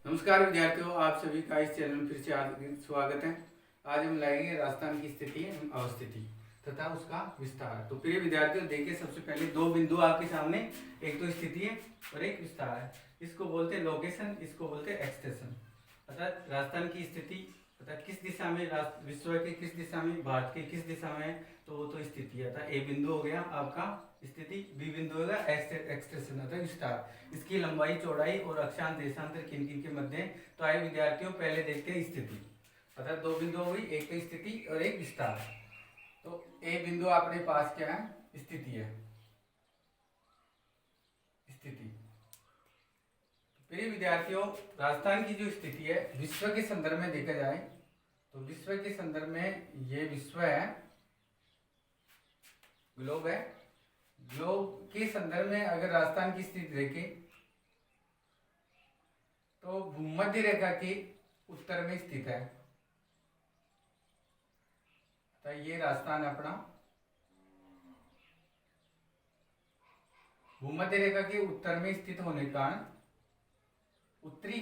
नमस्कार विद्यार्थियों, आप सभी का इस चैनल में फिर से स्वागत है। आज हम लाएंगे राजस्थान की स्थिति एवं अवस्थिति तथा उसका विस्तार। तो प्रिय विद्यार्थियों, देखिए सबसे पहले दो बिंदु आपके सामने, एक तो स्थिति है और एक विस्तार है। इसको बोलते हैं लोकेशन, इसको बोलते हैं एक्सटेंशन। अर्थात राजस्थान की स्थिति अर्थात किस दिशा में, विश्व के किस दिशा में, भारत के किस दिशा में है, तो वो तो स्थिति है। अर्थात ए बिंदु हो गया आपका स्थिति, बी बिंदु होगा एक्सटेंशन अर्थात विस्तार। इसकी लंबाई, चौड़ाई और अक्षांश देशांतर किन किन के मध्य है। तो आइए विद्यार्थियों, पहले देखते हैं स्थिति। अर्थात दो बिंदु हो गई, एक तो स्थिति और एक विस्तार। तो ए बिंदु अपने पास क्या है, स्थिति है, स्थिति। प्रिय विद्यार्थियों, राजस्थान की जो स्थिति है विश्व के संदर्भ में देखा जाए तो विश्व के संदर्भ में ये विश्व है, ग्लोब है। ग्लोब के संदर्भ में अगर राजस्थान की स्थिति देखें तो भूमध्य रेखा के उत्तर में स्थित है। तो ये राजस्थान अपना भूमध्य रेखा के उत्तर में स्थित होने के कारण उत्तरी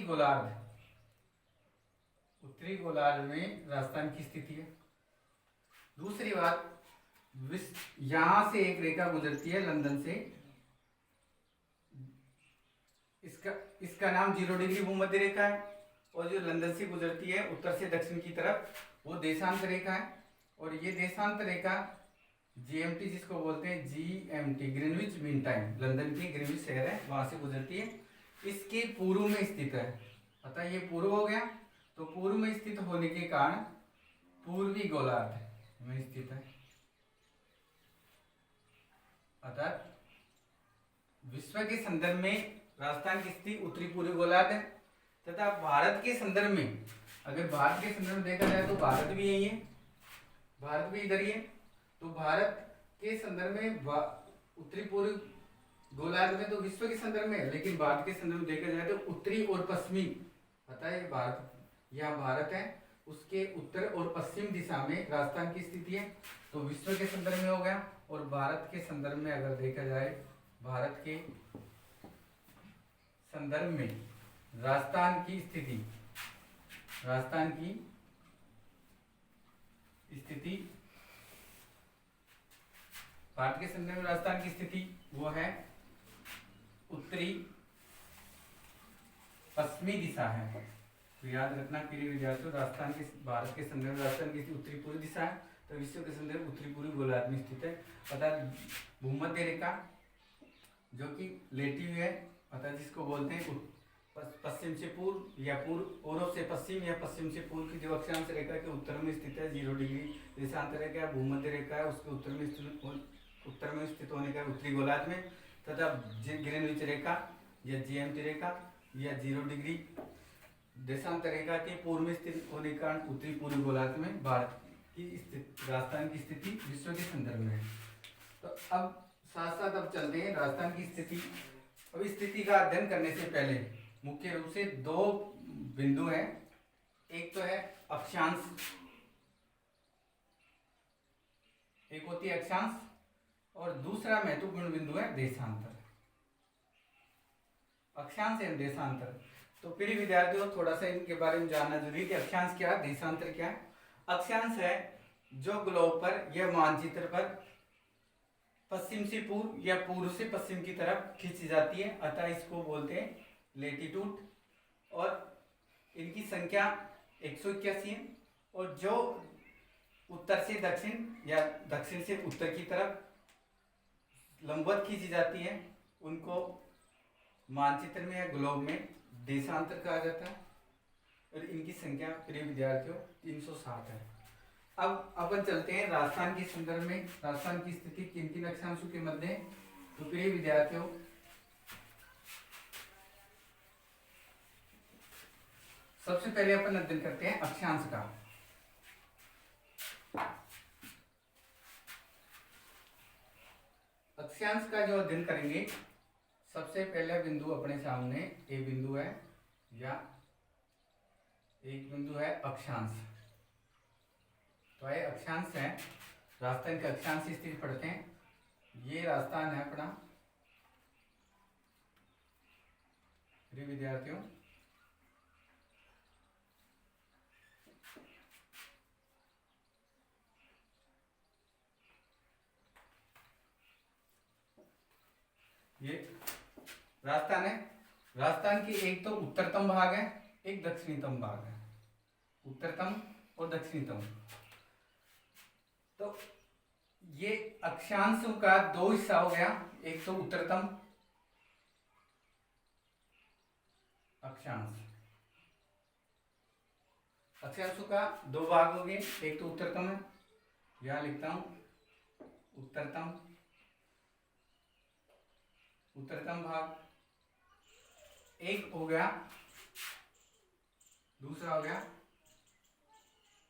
गोलार्ध में राजस्थान की स्थिति है। दूसरी बात, यहां से एक रेखा गुजरती है लंदन से, इसका नाम 0 डिग्री भूमध्य रेखा है। और जो लंदन से गुजरती है उत्तर से दक्षिण की तरफ, वो देशांतर रेखा है। और ये देशांतर रेखा जीएमटी, जिसको बोलते हैं GMT, Greenwich mean time, London की ग्रीनविच शहर है, वहां से गुजरती है। इसके पूर्व में स्थित है। अतः ये पूर्व हो गया। तो पूर्व में स्थित होने के कारण पूर्वी गोलार्ध में स्थित है। अर्थात विश्व के संदर्भ में राजस्थान की स्थिति उत्तरी पूर्वी गोलार्ध है। तथा भारत के संदर्भ में, अगर भारत के संदर्भ में देखा जाए तो भारत भी यही है, भारत भी इधर ही है। तो भारत के संदर्भ में उत्तरी पूर्वी गोलार्ध में तो विश्व के संदर्भ में है, लेकिन भारत के संदर्भ में देखा जाए तो उत्तरी और पश्चिमी, पता है भारत, यह भारत है, उसके उत्तर और पश्चिम दिशा में राजस्थान की स्थिति है। तो विश्व के संदर्भ में हो गया। और भारत के संदर्भ में अगर देखा जाए, भारत के संदर्भ में राजस्थान की स्थिति, राजस्थान की स्थिति, भारत के संदर्भ में राजस्थान की स्थिति वो है उत्तरी पश्चिमी दिशा है। तो याद रखना प्रिय विद्यार्थियों, राजस्थान के, भारत के संदर्भ में राजस्थान की उत्तरी पूर्वी दिशा है। तो विश्व के संदर्भ उत्तरी पूर्वी गोलार्ध में स्थित है। अर्थात भूमध्य रेखा जो कि लेटी हुई है, अर्थात जिसको बोलते हैं पश्चिम से पूर्व या पूर्व से पश्चिम या पश्चिम से पूर्व की जो अक्षांश रेखा के उत्तर में स्थित है, 0 डिग्री देशांतर रेखा भूमध्य रेखा है, उसके उत्तर में स्थित होने का उत्तरी गोलार्ध में। तथा ग्रीनविच रेखा या जीएमटी रेखा या 0 डिग्री देशांतर रेखा के पूर्व में स्थित होने के कारण उत्तरी पूर्वी गोलार्ध में भारत की स्थिति, राजस्थान की स्थिति विश्व के संदर्भ में है। तो अब साथ साथ अब चलते हैं राजस्थान की स्थिति। अब स्थिति का अध्ययन करने से पहले मुख्य रूप से दो बिंदु हैं। एक तो है अक्षांश, एक होती है अक्षांश, और दूसरा महत्वपूर्ण बिंदु है देशांतर। अक्षांश एवं देशांतर। तो प्रिय विद्यार्थियों, थोड़ा सा इनके बारे में जानना जरूरी है कि अक्षांश क्या है, देशांतर क्या है। अक्षांश है जो ग्लोब पर या मानचित्र पर पश्चिम से पूर्व या पूर्व से पश्चिम की तरफ खींची जाती है, अतः इसको बोलते हैं लेटीट्यूड। और इनकी संख्या 181 है। और जो उत्तर से दक्षिण या दक्षिण से उत्तर की तरफ लंबवत खींची जाती है, उनको मानचित्र में या ग्लोब में देशांतर कहा जाता है। और इनकी संख्या प्रिय विद्यार्थियों 360 है। अब अपन चलते हैं राजस्थान के संदर्भ में, राजस्थान की स्थिति किन किन अक्षांशों के मध्य है। तो प्रिय विद्यार्थियों, सबसे पहले अपन अध्ययन करते हैं अक्षांश का। अक्षांश का जो अध्ययन करेंगे, सबसे पहला बिंदु अपने सामने ए बिंदु है, या एक बिंदु है अक्षांश। तो ये अक्षांश है, राजस्थान के अक्षांश की स्थिति पढ़ते हैं। ये राजस्थान है अपना, प्रिय विद्यार्थियों, ये राजस्थान है। राजस्थान की एक तो उत्तरतम भाग है, एक दक्षिणतम भाग है, उत्तरतम और दक्षिणतम। तो ये अक्षांशों का दो हिस्सा हो गया, एक तो उत्तरतम अक्षांश, अक्षांशों का दो भाग हो गए, एक तो उत्तरतम है, यहां लिखता हूं उत्तरतम, उत्तरतम भाग, एक हो गया, दूसरा हो गया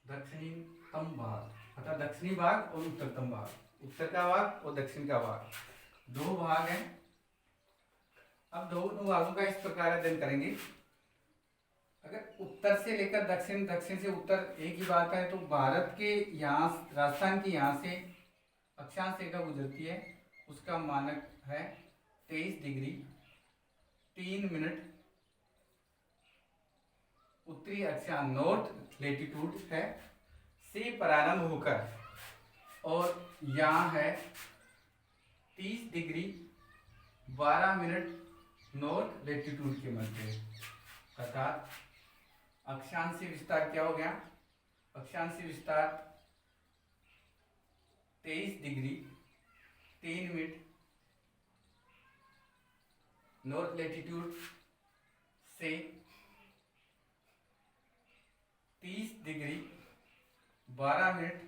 दक्षिणतम भाग, अर्थात दक्षिणी भाग और उत्तरतम भाग, उत्तर का भाग और दक्षिण का भाग, दो भाग हैं। अब दोनों भागों का इस प्रकार अध्ययन करेंगे। अगर उत्तर से लेकर दक्षिण, दक्षिण से उत्तर एक ही बात है, तो भारत के यहाँ, राजस्थान के यहाँ से अक्षांश रेखा गुजरती है, उसका मानक है 23 डिग्री 3 मिनट, उत्तरी अक्षांश नॉर्थ लेटीट्यूड है से प्रारंभ होकर, और यहाँ है 30 डिग्री 12 मिनट नॉर्थ लेटीट्यूड के मध्य, अर्थात अक्षांशीय विस्तार क्या हो गया, अक्षांशीय विस्तार 23 डिग्री 3 मिनट नॉर्थ लेटीट्यूड से 30 डिग्री 12 मिनट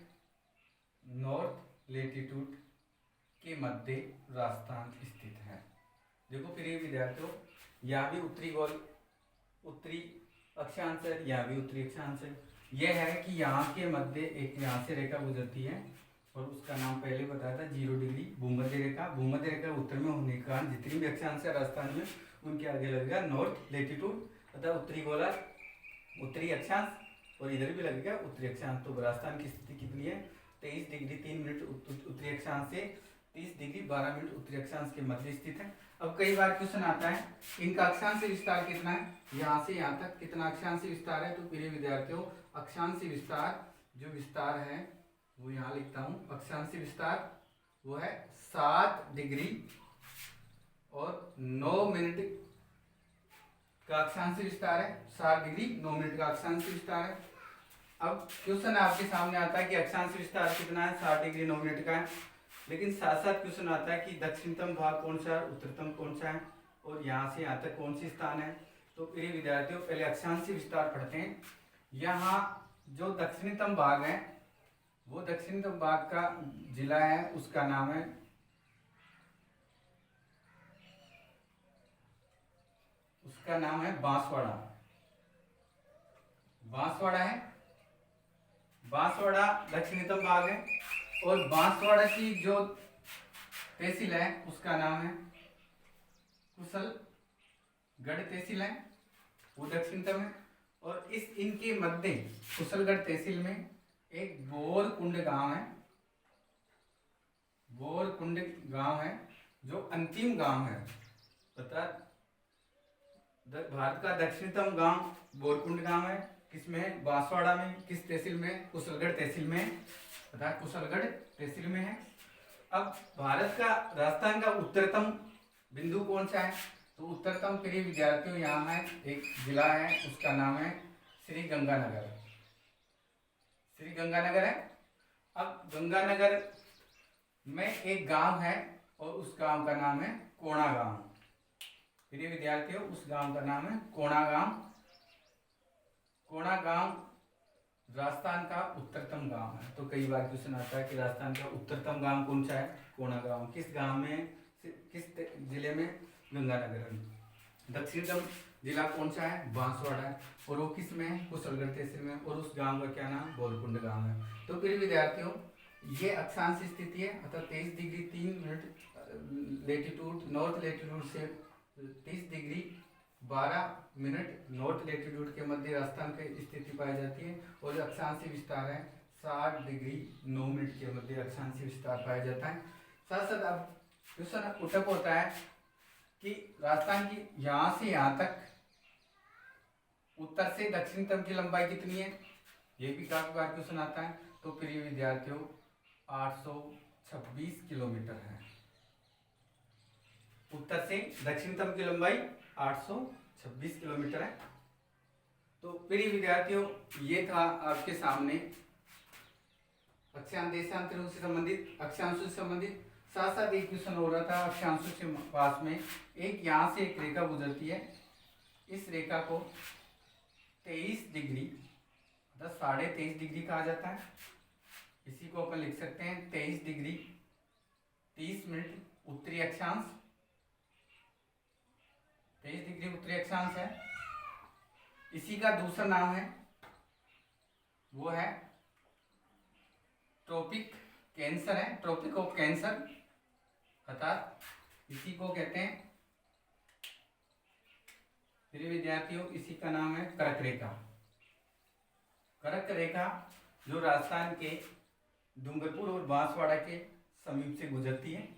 नॉर्थ लेटीट्यूड के मध्य राजस्थान स्थित है। देखो प्रिय विद्यार्थियों, यहाँ भी उत्तरी अक्षांश है, यहाँ भी उत्तरी अक्षांश है। यह है कि यहाँ के मध्य एक यहाँ से रेखा गुजरती है, और उसका नाम पहले बताया था 0 डिग्री भूमध्य रेखा। भूमध्य रेखा उत्तर में होने के कारण जितनी भी अक्षांश है राजस्थान में, उनके आगे लगेगा नॉर्थ लेटीट्यूड, अर्थात उत्तरी गोलार्ध, उत्तरी अक्षांश, और इधर भी लगेगा उत्तरी अक्षांश। तो राजस्थान की स्थिति कितनी है, 23 डिग्री 3 मिनट उत्तरी अक्षांश से 30 डिग्री 12 मिनट उत्तरी अक्षांश के मध्य स्थित है। अब कई बार क्वेश्चन आता है, इनका अक्षांशीय विस्तार कितना है, यहाँ से यहाँ तक कितना अक्षांशीय विस्तार है। तो प्रिय विद्यार्थियों, अक्षांशीय विस्तार जो विस्तार है वो यहाँ लिखता हूँ, अक्षांशीय विस्तार वो है 7 डिग्री और 9 मिनट का अक्षांशीय विस्तार है, 7 डिग्री 9 मिनट का अक्षांशीय विस्तार है। अब क्वेश्चन आपके सामने आता है कि अक्षांशीय विस्तार कितना है, 7 डिग्री 9 मिनट का है, लेकिन साथ साथ क्वेश्चन आता है कि दक्षिणतम भाग कौन सा है, उत्तरतम कौन सा है, और यहाँ से यहाँ तक कौन सी स्थान है। तो प्रिय विद्यार्थियों, पहले अक्षांशीय विस्तार पढ़ते हैं। यहाँ जो दक्षिणतम भाग है, वो दक्षिणतम भाग का जिला है, उसका नाम है बांसवाड़ा। बांसवाड़ा है, बांसवाड़ा दक्षिणतम भाग है, और बांसवाड़ा की जो तहसील है उसका नाम है कुशलगढ़ तहसील है, वो दक्षिणतम है। और इस इनके मध्य कुशलगढ़ तहसील में एक बोरकुंड गांव है, बोरकुंड गांव है जो अंतिम गांव है, अर्थात भारत का दक्षिणतम गांव बोरकुंड गांव है। किसमें है, बांसवाड़ा में। किस तहसील में, कुशलगढ़ तहसील में, अर्थात कुशलगढ़ तहसील में है। अब भारत का, राजस्थान का उत्तरतम बिंदु कौन सा है, तो उत्तरतम प्रिय विद्यार्थियों यहाँ है, एक जिला है, उसका नाम है श्री गंगानगर। श्री गंगानगर है। अब गंगानगर में एक गांव है, और उस गांव का नाम है कोणा गांव। प्रिय विद्यार्थियों, उस गांव का नाम है कोणा गांव। कोणा गांव राजस्थान का उत्तरतम गांव है। तो कई बार क्वेश्चन आता है कि राजस्थान का उत्तरतम गांव कौन सा है, कोणा गांव। किस गांव में, किस जिले में, गंगानगर में। दक्षिणतम जिला कौन सा है, बांसवाड़ा है, और वो किस में है, कुशलगढ़ तहसील में, और उस गांव का क्या नाम, बोरकुंड गांव है। तो प्रिय विद्यार्थियों, ये अक्षांश स्थिति है, अर्थात 23 degree 3 minute latitude north latitude से 30 डिग्री 12 मिनट नॉर्थ लेटीट्यूड के मध्य राजस्थान की स्थिति पाई जाती है। और जो अक्षांशीय विस्तार है 60 डिग्री 9 मिनट के मध्य अक्षांशीय विस्तार पाया जाता है। साथ साथ अब क्वेश्चन उठक होता है कि राजस्थान की यहाँ से यहाँ तक उत्तर से दक्षिणतम की लंबाई कितनी है, ये भी काफी बार क्वेश्चन आता है। तो प्रिय विद्यार्थियों 826 किलोमीटर है। उत्तर से दक्षिणतम की लंबाई 826 किलोमीटर है। तो प्रिय विद्यार्थियों, ये था आपके सामने अक्षांश देशांतरों से संबंधित, अक्षांशों से संबंधित। साथ साथ एक क्वेश्चन हो रहा था अक्षांशों के पास में एक यहाँ से एक रेखा गुजरती है, इस रेखा को 23 डिग्री मतलब 23.5 डिग्री कहा जाता है। इसी को अपन लिख सकते हैं 23 डिग्री 30 मिनट उत्तरी अक्षांश, 23 डिग्री उत्तरी अक्षांश है। इसी का दूसरा नाम है, वो है ट्रॉपिक कैंसर है, ट्रॉपिक ऑफ कैंसर, अर्थात इसी को कहते हैं प्रिय विद्यार्थियों, इसी का नाम है कर्क रेखा। कर्क रेखा जो राजस्थान के डूंगरपुर और बांसवाड़ा के समीप से गुजरती है,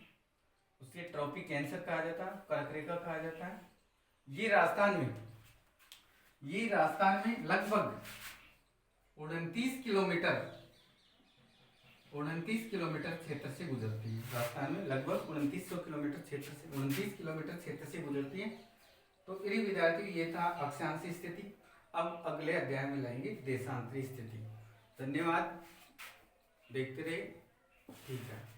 उसे ट्रॉपिक कैंसर कहा जाता है, कर्क रेखा कहा जाता है। ये राजस्थान में लगभग 29 किलोमीटर क्षेत्र से गुजरती है। राजस्थान में लगभग 2900 किलोमीटर क्षेत्र से 29 किलोमीटर क्षेत्र से गुजरती है। तो प्रिय विद्यार्थी, ये था अक्षांशीय स्थिति। अब अगले अध्याय में लाएंगे देशांतरी स्थिति। धन्यवाद, देखते रहिए। ठीक है।